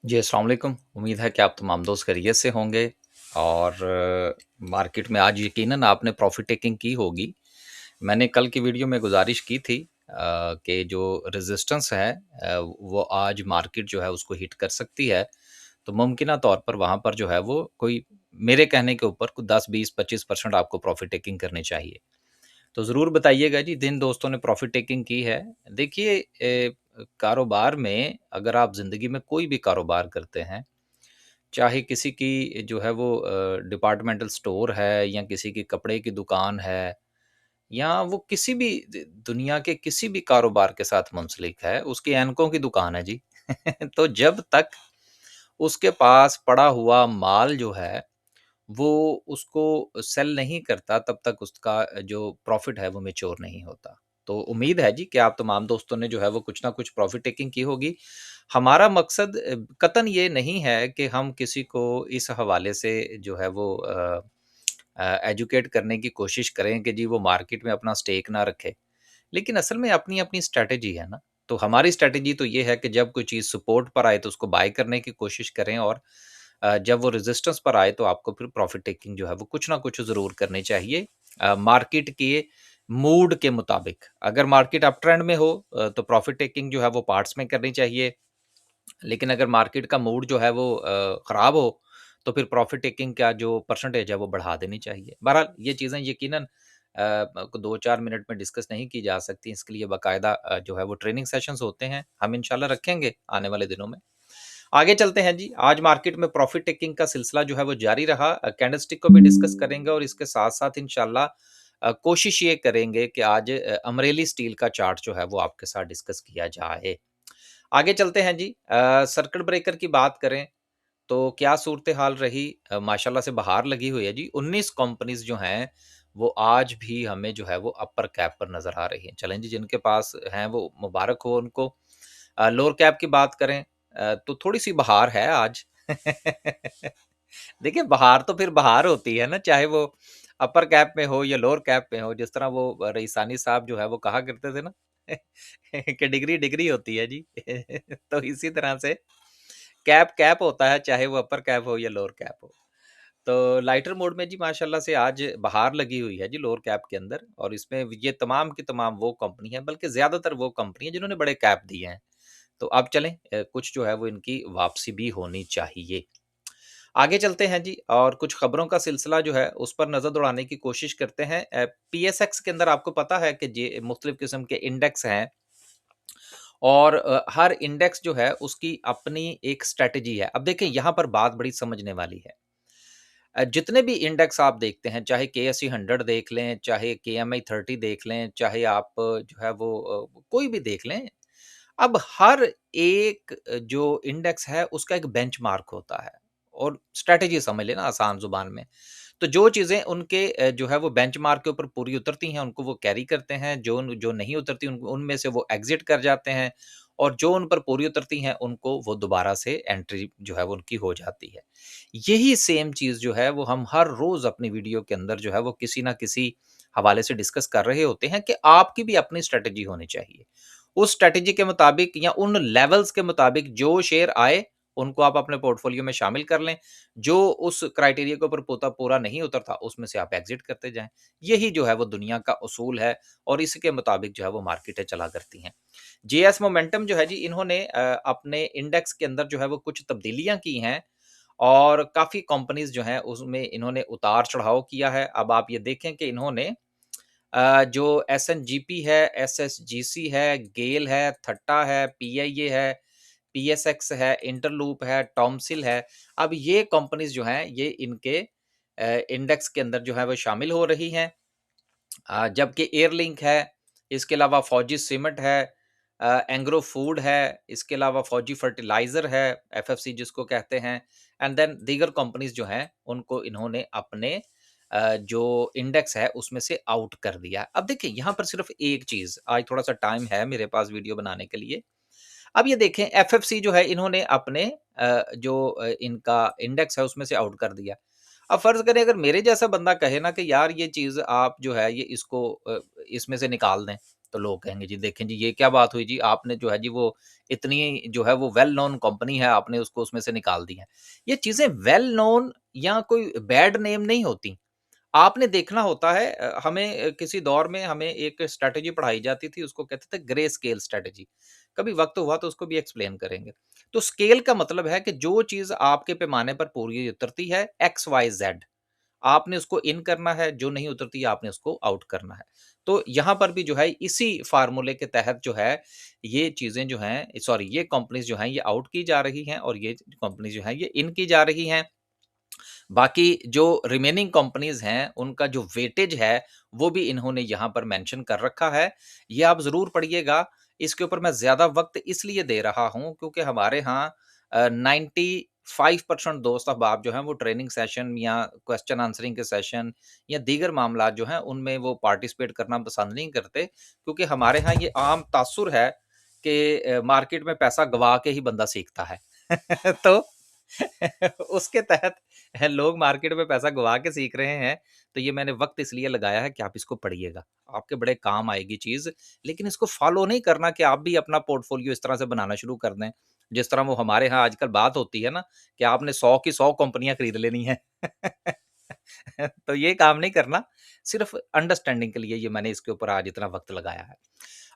जी, अस्सलाम वालेकुम। उम्मीद है कि आप तमाम दोस्त खैरियत से होंगे और मार्केट में आज यकीनन आपने प्रॉफ़िट टेकिंग की होगी। मैंने कल की वीडियो में गुज़ारिश की थी कि जो रेज़िस्टेंस है वो आज मार्केट जो है उसको हिट कर सकती है। तो मुमकिना तौर पर वहाँ पर जो है वो कोई मेरे कहने के ऊपर कोई 10, 20, 25% आपको प्रॉफ़िट टेकिंग करनी चाहिए। तो ज़रूर बताइएगा जी जिन दोस्तों ने प्रॉफ़िट टेकिंग की है। देखिए कारोबार में अगर आप ज़िंदगी में कोई भी कारोबार करते हैं, चाहे किसी की जो है वो डिपार्टमेंटल स्टोर है या किसी की कपड़े की दुकान है या वो किसी भी दुनिया के किसी भी कारोबार के साथ मुंसलिक है, उसकी ऐनकों की दुकान है जी। तो जब तक उसके पास पड़ा हुआ माल जो है वो उसको सेल नहीं करता तब तक उसका जो प्रॉफ़िट है वो मैच्योर नहीं होता। तो उम्मीद है जी कि आप तमाम दोस्तों ने जो है वो कुछ ना कुछ प्रॉफ़िट टेकिंग की होगी। हमारा मकसद कतन ये नहीं है कि हम किसी को इस हवाले से जो है वो एजुकेट करने की कोशिश करें कि जी वो मार्केट में अपना स्टेक ना रखे। लेकिन असल में अपनी-अपनी स्ट्रैटेजी है ना। तो हमारी स्ट्रैटेजी तो ये है कि जब कोई चीज़ सपोर्ट पर आए तो उसको बाय करने की कोशिश करें और जब वो रेजिस्टेंस पर आए तो आपको फिर प्रॉफिट टेकिंग जो है वो कुछ ना कुछ ज़रूर करनी चाहिए मार्केट के मूड के मुताबिक। अगर मार्केट अप ट्रेंड में हो तो प्रॉफिट टेकिंग जो है वो पार्ट्स में करनी चाहिए। लेकिन अगर मार्केट का मूड जो है वो ख़राब हो, तो फिर प्रॉफ़िट टेकिंग का जो परसेंटेज है वो बढ़ा देनी चाहिए। बहरहाल ये चीज़ें यकीनन 2-4 मिनट में डिस्कस नहीं की जा सकती, इसके लिए बाकायदा जो है वो ट्रेनिंग सेशंस होते हैं, हम इंशाल्लाह रखेंगे आने वाले दिनों में। आगे चलते हैं जी, आज मार्केट में प्रॉफ़िट टेकिंग का सिलसिला जो है वो जारी रहा कैंडलस्टिक को भी डिस्कस करेंगे और इसके साथ-साथ इंशाल्लाह कोशिश ये करेंगे कि आज अमरेली स्टील का चार्ट जो है वो आपके साथ डिस्कस किया जाए। आगे चलते हैं जी सर्किट ब्रेकर की बात करें तो क्या सूरत-ए-हाल रही माशाल्लाह से बहार लगी हुई है जी। 19 कंपनीज़ जो हैं, वो आज भी हमें जो है वो अपर कैप पर नज़र आ रही हैं। चलें जी जिनके पास हैं वो मुबारक हो उनको। लोअर कैप की बात करें तो थोड़ी-सी बहार है आज। देखिए बहार तो फिर बहार होती है ना, चाहे वो अपर कैप में हो या लोअर कैप में हो। जिस तरह वो रईसानी साहब जो है वो कहा करते थे ना कि डिग्री, डिग्री होती है जी। तो इसी तरह से कैप, कैप होता है, चाहे वो अपर कैप हो या लोअर कैप हो। तो लाइटर मोड में जी माशाल्लाह से आज बहार लगी हुई है जी लोअर कैप के अंदर और इसमें ये तमाम की तमाम वो कंपनी है, बल्कि ज़्यादातर वो कंपनी है जिन्होंने बड़े कैप दिए हैं। तो अब चलें कुछ जो है वो इनकी वापसी भी होनी चाहिए। आगे चलते हैं जी और कुछ खबरों का सिलसिला जो है उस पर नज़र दौड़ाने की कोशिश करते हैं। पीएसएक्स के अंदर आपको पता है कि जे मुख्तलिफ किस्म के इंडेक्स हैं और हर इंडेक्स जो है उसकी अपनी एक स्ट्रैटेजी है। अब देखिए यहाँ पर बात बड़ी समझने वाली है। जितने भी इंडेक्स आप देखते हैं, चाहे केएसई 100 देख लें, चाहे केएमआई 30 देख लें, चाहे आप जो है वो कोई भी देख लें, अब हर एक जो इंडेक्स है उसका एक बेंचमार्क होता है और स्ट्रैटेजी समझ लेना आसान ज़ुबान में। तो जो चीज़ें उनके जो है वो बेंचमार्क के ऊपर पूरी उतरती हैं, उनको वो कैरी करते हैं, जो नहीं उतरती उन उनमें से वो एग्ज़िट कर जाते हैं और जो उन पर पूरी उतरती हैं, उनको वो दोबारा से एंट्री जो है वो उनकी हो जाती है। यही सेम चीज़ जो है वो हम हर रोज़ अपनी वीडियो के अंदर जो है वो किसी न किसी हवाले से डिस्कस कर रहे होते हैं कि आपकी भी अपनी स्ट्रैटेजी होनी चाहिए। उस स्ट्रैटेजी के मुताबिक या उन लेवल्स के मुताबिक जो शेयर आए, उनको आप अपने पोर्टफोलियो में शामिल कर लें। जो उस क्राइटेरिया के ऊपर पोता पूरा नहीं उतरता, उसमें से आप एग्ज़िट करते जाएँ। यही जो है वो दुनिया का उसूल है और इसके मुताबिक जो है वो मार्केटें चला करती हैं। जेएस मोमेंटम जो है जी इन्होंने अपने इंडेक्स के अंदर जो है वो कुछ तब्दीलियाँ की हैं और काफ़ी कंपनीज़ जो हैं उसमें इन्होंने उतार-चढ़ाव किया है। अब आप ये देखें कि इन्होंने जो एसएनजीपी है, एसएसजीसी है, गेल है, थट्टा है, पीआईए है, पीएसएक्स है, इंटरलूप है, टॉमसिल है। अब ये कंपनीज़ जो हैं ये इनके इंडेक्स के अंदर जो है वो शामिल हो रही हैं। जबकि एयरलिंक है, इसके अलावा फौजी सीमेंट है, एंग्रो फूड है, इसके अलावा फौजी फर्टिलाइज़र है, एफएफसी जिसको कहते हैं एंड देन दीगर कंपनीज़ जो हैं, उनको इन्होंने अपने जो इंडेक्स है, उसमें से आउट कर दिया। अब देखिए, यहाँ पर सिर्फ़ एक चीज़ आज थोड़ा-सा टाइम है मेरे पास वीडियो बनाने के लिए। अब ये देखें एफएफसी जो है इन्होंने अपने जो इनका इंडेक्स है उसमें से आउट कर दिया। अब फ़र्ज़ करें अगर मेरे जैसा बंदा कहे ना कि यार ये चीज़ आप जो है ये इसको इसमें से निकाल दें। तो लोग कहेंगे जी देखें जी ये क्या बात हुई जी, आपने जो है जी वो इतनी जो है वो वेल नोन कंपनी है, आपने उसको उसमें से निकाल दी है। ये चीज़ें वेल नोन या कोई बैड नेम नहीं होती। आपने देखना होता है हमें किसी दौर में हमें एक स्ट्रैटेजी पढ़ाई जाती थी, उसको कहते थे ग्रे स्केल स्ट्रैटेजी। कभी वक़्त हुआ तो उसको भी एक्सप्लेन करेंगे। तो स्केल का मतलब है कि जो चीज़ आपके पैमाने पर पूरी उतरती है एक्स, वाई, ज़ेड, आपने उसको इन करना है, जो नहीं उतरती है आपने उसको आउट करना है। तो यहाँ पर भी जो है इसी फ़ॉर्मूले के तहत जो है, ये चीज़ें जो हैं सॉरी ये कंपनीज़ जो हैं ये आउट की जा रही हैं और ये कंपनी जो हैं ये इन की जा रही हैं। बाकी जो रिमेनिंग कंपनीज़ हैं, उनका जो वेटेज है, वो भी इन्होंने यहाँ पर मेंशन कर रखा है। ये आप ज़रूर पढ़िएगा, इसके ऊपर मैं ज़्यादा वक़्त इसलिए दे रहा हूँ क्योंकि हमारे यहाँ 95% दोस्त अहबाब जो हैं वो ट्रेनिंग सेशन या क्वेश्चन आंसरिंग के सेशन या दीगर मामलात जो हैं, उनमें वो पार्टिसिपेट करना पसंद नहीं करते क्योंकि हमारे यहाँ ये आम तासुर है कि मार्केट में पैसा गँवा के ही बंदा सीखता है। तो उसके तहत लोग मार्केट में पैसा गँवा के सीख रहे हैं, तो ये मैंने वक़्त इसलिए लगाया है कि आप इसको पढ़िएगा। आपके बड़े काम आएगी चीज़, लेकिन इसको फ़ॉलो नहीं करना कि आप भी अपना पोर्टफ़ोलियो इस तरह से बनाना शुरू कर दें। जिस तरह वो हमारे यहाँ आजकल बात होती है ना कि आपने 100 की 100 कंपनियाँ खरीद लेनी हैं। तो ये काम नहीं करना, सिर्फ़ अंडरस्टैंडिंग के लिए ये मैंने इसके ऊपर आज इतना वक़्त लगाया है।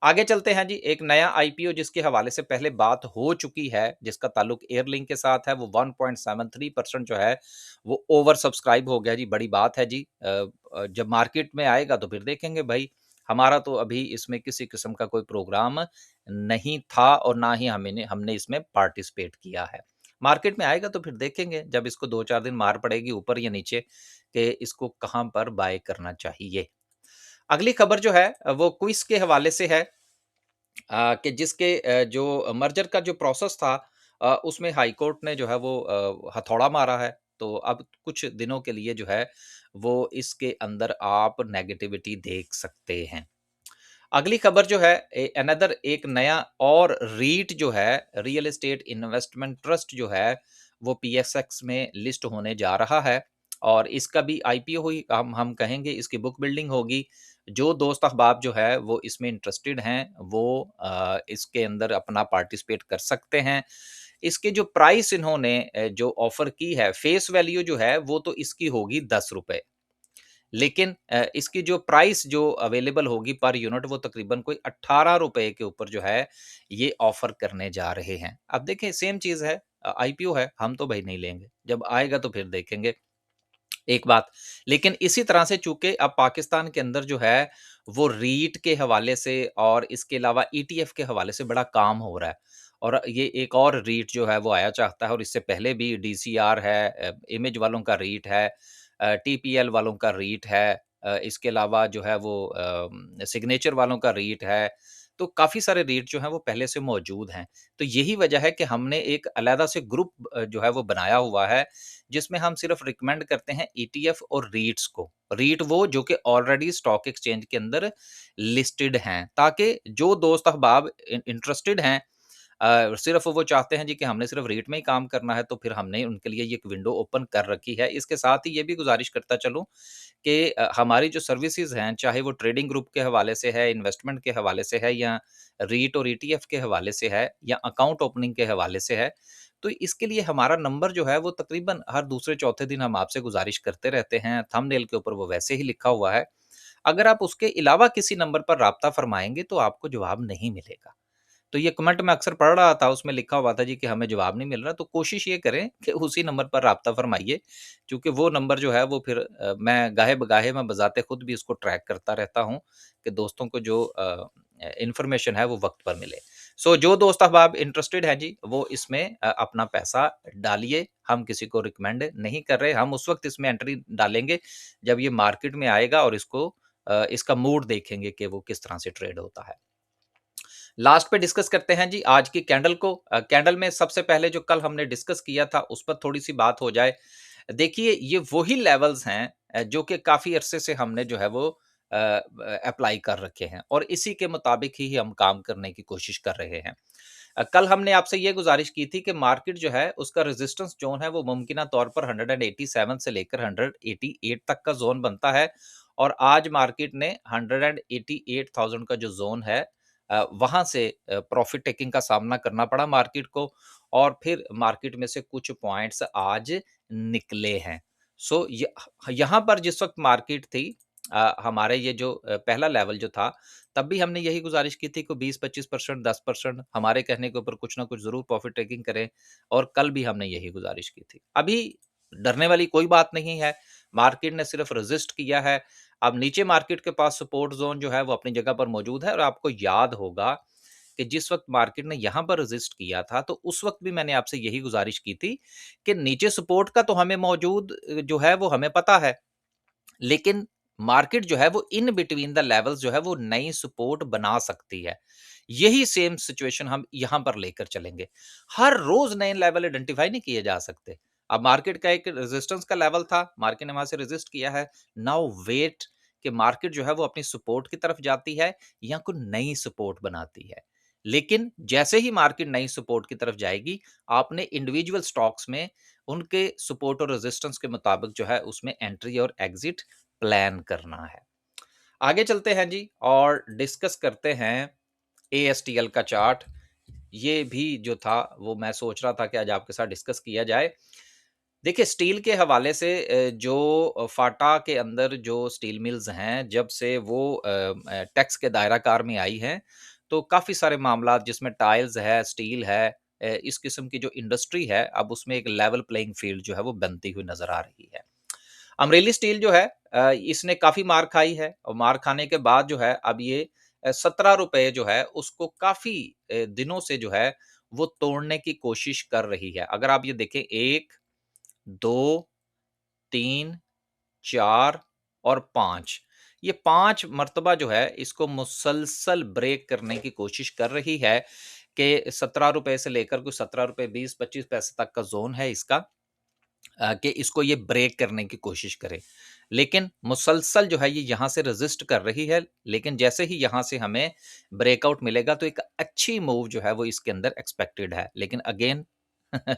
आगे चलते हैं जी, एक नया आईपीओ जिसके हवाले से पहले बात हो चुकी है, जिसका ताल्लुक एयरलिंक के साथ है, वो 1.73% जो है, वो ओवर सब्सक्राइब हो गया जी, बड़ी बात है जी। जब मार्केट में आएगा तो फिर देखेंगे भई, हमारा तो अभी इसमें किसी किस्म का कोई प्रोग्राम नहीं था और ना ही हमने इसमें पार्टिसिपेट किया है। मार्केट में आएगा तो फिर देखेंगे, जब इसको 2-4 दिन मार पड़ेगी ऊपर या नीचे, कि इसको कहाँ पर बाय करना चाहिए। अगली खबर जो है वो क्विज़ के हवाले से है। कि जिसके जो मर्जर का जो प्रोसेस था उसमें हाई कोर्ट ने जो है वो हथौड़ा मारा है। तो अब कुछ दिनों के लिए जो है वो इसके अंदर आप नेगेटिविटी देख सकते हैं। अगली खबर जो है अनदर एक नया और रीट जो है रियल एस्टेट इन्वेस्टमेंट ट्रस्ट जो है वो पीएसएक्स में लिस्ट होने जा रहा है और इसका भी आईपीओ हुई हम कहेंगे इसकी बुक बिल्डिंग होगी। जो दोस्त अहबाब जो है वो इसमें इंटरेस्टेड हैं वो इसके अंदर अपना पार्टिसिपेट कर सकते हैं। इसके जो प्राइस इन्होंने जो ऑफर की है फेस वैल्यू जो है वो तो इसकी होगी ₹10, लेकिन इसकी जो प्राइस जो अवेलेबल होगी पर यूनिट वो तकरीबन कोई ₹18 के ऊपर जो है ये ऑफ़र करने जा रहे हैं। अब देखें सेम चीज़ है आईपीओ है, हम तो भई नहीं लेंगे, जब आएगा तो फिर देखेंगे। एक बात, लेकिन इसी तरह से चूँकि अब पाकिस्तान के अंदर जो है वो रीट के हवाले से और इसके अलावा ईटीएफ के हवाले से बड़ा काम हो रहा है। और ये एक और रीट जो है वो आया चाहता है और इससे पहले भी डीसीआर है, इमेज वालों का रीट है, टीपीएल वालों का रीट है, इसके अलावा जो है वो सिग्नेचर वालों का रीट है। तो काफ़ी सारे रीट जो हैं वो पहले से मौजूद हैं। तो यही वजह है कि हमने एक अलहदा से ग्रुप जो है वो बनाया हुआ है, जिसमें हम सिर्फ़ रिकमेंड करते हैं ईटीएफ और रीट्स को। रीट वो जो कि ऑलरेडी स्टॉक एक्सचेंज के अंदर लिस्टेड हैं, ताकि जो दोस्त अहबाब इंटरेस्टेड हैं सिर्फ़ वो चाहते हैं जी कि हमने सिर्फ़ रेट में ही काम करना है, तो फिर हमने उनके लिए ये एक विंडो ओपन कर रखी है। इसके साथ ही ये भी गुज़ारिश करता चलूँ कि हमारी जो सर्विसेज़ हैं, चाहे वो ट्रेडिंग ग्रुप के हवाले से है, इन्वेस्टमेंट के हवाले से है या रीट और ईटीएफ के हवाले से है या अकाउंट ओपनिंग के हवाले से है, तो इसके लिए हमारा नंबर जो है वो तकरीबन हर दूसरे-चौथे दिन हम आपसे गुज़ारिश करते रहते हैं। थंबनेल के ऊपर वो वैसे ही लिखा हुआ है। अगर आप उसके अलावा किसी नंबर पर राब्ता फ़रमाएँगे, तो आपको जवाब नहीं मिलेगा। तो ये कमेंट मैं अक्सर पढ़ रहा था, उसमें लिखा हुआ था जी कि हमें जवाब नहीं मिल रहा, तो कोशिश ये करें कि उसी नंबर पर राब्ता फ़रमाइए, क्योंकि वो नंबर जो है वो फिर मैं गाहे-बगाहे मैं बज़ाते खुद भी उसको ट्रैक करता रहता हूँ कि दोस्तों को जो इन्फॉर्मेशन है वो वक़्त पर मिले। सो जो दोस्त अहबाब इंटरेस्टेड हैं जी, वो इसमें अपना पैसा डालिए, हम किसी को रिकमेंड नहीं कर रहे, हम उस वक़्त इसमें एंट्री डालेंगे, जब ये मार्केट में आएगा और इसको इसका मूड देखेंगे कि वो किस तरह से ट्रेड होता है। लास्ट पे डिस्कस करते हैं जी आज की कैंडल को। कैंडल में सबसे पहले जो कल हमने डिस्कस किया था उस पर थोड़ी-सी बात हो जाए। देखिए ये वही लेवल्स हैं जो कि काफ़ी अरसे से हमने जो है वो अप्लाई कर रखे हैं और इसी के मुताबिक ही हम काम करने की कोशिश कर रहे हैं। कल हमने आपसे ये गुज़ारिश की थी कि मार्केट जो है उसका रेजिस्टेंस ज़ोन है वो मुमकिना तौर पर 187 से लेकर 188 तक का ज़ोन बनता है और आज मार्केट ने 188,000 का जो ज़ोन है वहाँ से प्रॉफ़िट टेकिंग का सामना करना पड़ा मार्केट को और फिर मार्केट में से कुछ पॉइंट्स आज निकले हैं। सो यहाँ पर जिस वक़्त मार्केट थी हमारे ये जो पहला लेवल जो था, तब भी हमने यही गुज़ारिश की थी कि 20-25% 10% हमारे कहने के ऊपर कुछ ना कुछ ज़रूर प्रॉफ़िट टेकिंग करें और कल भी हमने यही गुज़ारिश की थी। अभी डरने वाली कोई बात नहीं है, मार्केट ने सिर्फ़ रेज़िस्ट किया है। अब नीचे मार्केट के पास सपोर्ट ज़ोन जो है वो अपनी जगह पर मौजूद है और आपको याद होगा कि जिस वक़्त मार्केट ने यहाँ पर रेज़िस्ट किया था, तो उस वक़्त भी मैंने आपसे यही गुज़ारिश की थी कि नीचे सपोर्ट का तो हमें मौजूद जो है वो हमें पता है। लेकिन मार्केट जो है वो इन बिटवीन द लेवल्स जो है वो नई सपोर्ट बना सकती है। यही सेम सिचुएशन हम यहाँ पर लेकर चलेंगे। हर रोज़ नए लेवल आइडेंटिफ़ाई नहीं किए जा सकते। अब मार्केट का एक रेजिस्टेंस का लेवल था, मार्केट ने वहाँ से रेजिस्ट किया है। नाउ वेट कि मार्केट जो है वो अपनी सपोर्ट की तरफ जाती है या कोई नई सपोर्ट बनाती है। लेकिन जैसे ही मार्केट नई सपोर्ट की तरफ जाएगी, आपने इंडिविजुअल स्टॉक्स में उनके सपोर्ट और रेजिस्टेंस के मुताबिक जो है उसमें एंट्री और एग्जिट प्लान करना है। आगे चलते हैं जी और डिस्कस करते हैं एएसटीएल का चार्ट। ये भी जो था वो मैं सोच रहा था कि आज आपके साथ डिस्कस किया जाए। देखिए स्टील के हवाले से जो फाटा के अंदर जो स्टील मिल्स हैं जब से वो टैक्स के दायरा-कार में आई हैं, तो काफ़ी सारे मामलात जिसमें टाइल्स है, स्टील है इस किस्म की जो इंडस्ट्री है, अब उसमें एक लेवल प्लेइंग फील्ड जो है वो बनती हुई नज़र आ रही है। अमरेली स्टील जो है इसने काफ़ी मार खाई है और मार खाने के बाद जो है अब ये ₹17 जो है उसको काफ़ी दिनों से जो है वो तोड़ने की कोशिश कर रही है। अगर आप ये देखें 1, 2, 3, 4 और 5 ये 5 मर्तबा जो है इसको मुसलसल ब्रेक करने की कोशिश कर रही है कि ₹17 से लेकर कोई ₹17 20-25 पैसे तक का ज़ोन है इसका कि इसको ये ब्रेक करने की कोशिश करे। लेकिन मुसलसल जो है ये यहाँ से रेज़िस्ट कर रही है, लेकिन जैसे ही यहाँ से हमें ब्रेकआउट मिलेगा तो एक अच्छी मूव जो है वो इसके अंदर एक्सपेक्टेड है। लेकिन अगेन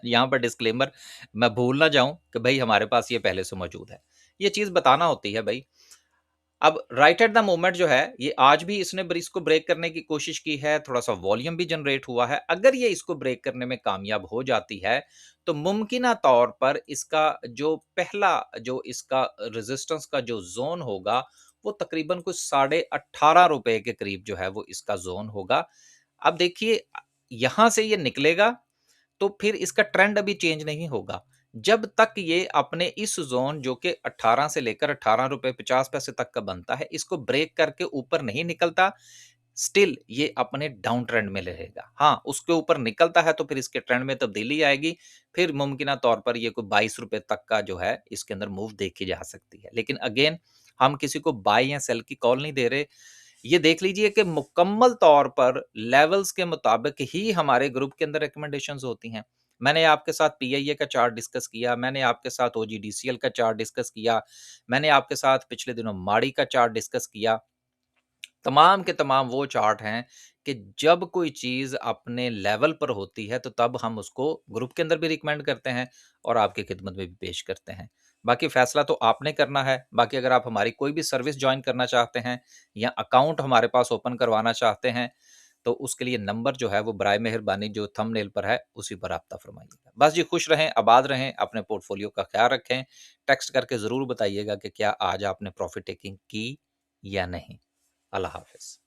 यहाँ पर डिस्क्लेमर मैं भूल ना जाऊँ कि भई हमारे पास ये पहले से मौजूद है। ये चीज़ बताना होती है भई। अब राइट एट द मोमेंट जो है, ये आज भी इसने इसको ब्रेक करने की कोशिश की है, थोड़ा-सा वॉल्यूम भी जनरेट हुआ है। अगर ये इसको ब्रेक करने में कामयाब हो जाती है, तो मुमकिना तौर पर इसका जो पहला जो इसका रेजिस्टेंस का जो ज़ोन होगा, वो तकरीबन कुछ साढ़े ₹18 के करीब जो है वो इसका ज़ोन होगा। अब देखिए यहाँ से ये निकलेगा तो फिर इसका ट्रेंड अभी चेंज नहीं होगा। जब तक ये अपने इस ज़ोन जो कि 18 से लेकर ₹18.50 तक का बनता है, इसको ब्रेक करके ऊपर नहीं निकलता, स्टिल ये अपने डाउन ट्रेंड में रहेगा। हाँ, उसके ऊपर निकलता है तो फिर इसके ट्रेंड में तब्दीली आएगी, फिर मुमकिना तौर पर ये कोई ₹22 तक का जो है इसके अंदर मूव देखी जा सकती है। लेकिन अगेन हम किसी को बाय या सेल की कॉल नहीं दे रहे। ये देख लीजिए कि मुकम्मल तौर पर लेवल्स के मुताबिक ही हमारे ग्रुप के अंदर रिकमेंडेशंस होती हैं। मैंने आपके साथ पीआईए का चार्ट डिस्कस किया, मैंने आपके साथ ओजीडीसीएल का चार्ट डिस्कस किया, मैंने आपके साथ पिछले दिनों माड़ी का चार्ट डिस्कस किया। तमाम के तमाम वो चार्ट हैं कि जब कोई चीज़ अपने लेवल पर होती है, तो तब हम उसको ग्रुप के अंदर भी रिकमेंड करते हैं और आपकी खिदमत में भी पेश करते हैं। बाकी फ़ैसला तो आपने करना है। बाकी अगर आप हमारी कोई भी सर्विस जॉइन करना चाहते हैं या अकाउंट हमारे पास ओपन करवाना चाहते हैं, तो उसके लिए नंबर जो है वो बराए मेहरबानी जो थंबनेल पर है, उसी पर राब्ता फ़रमाइएगा। बस जी खुश रहें, आबाद रहें, अपने पोर्टफ़ोलियो का ख़्याल रखें। टेक्स्ट करके ज़रूर बताइएगा कि क्या आज आपने प्रॉफ़िट टेकिंग की या नहीं। अल्लाह हाफ़िज़।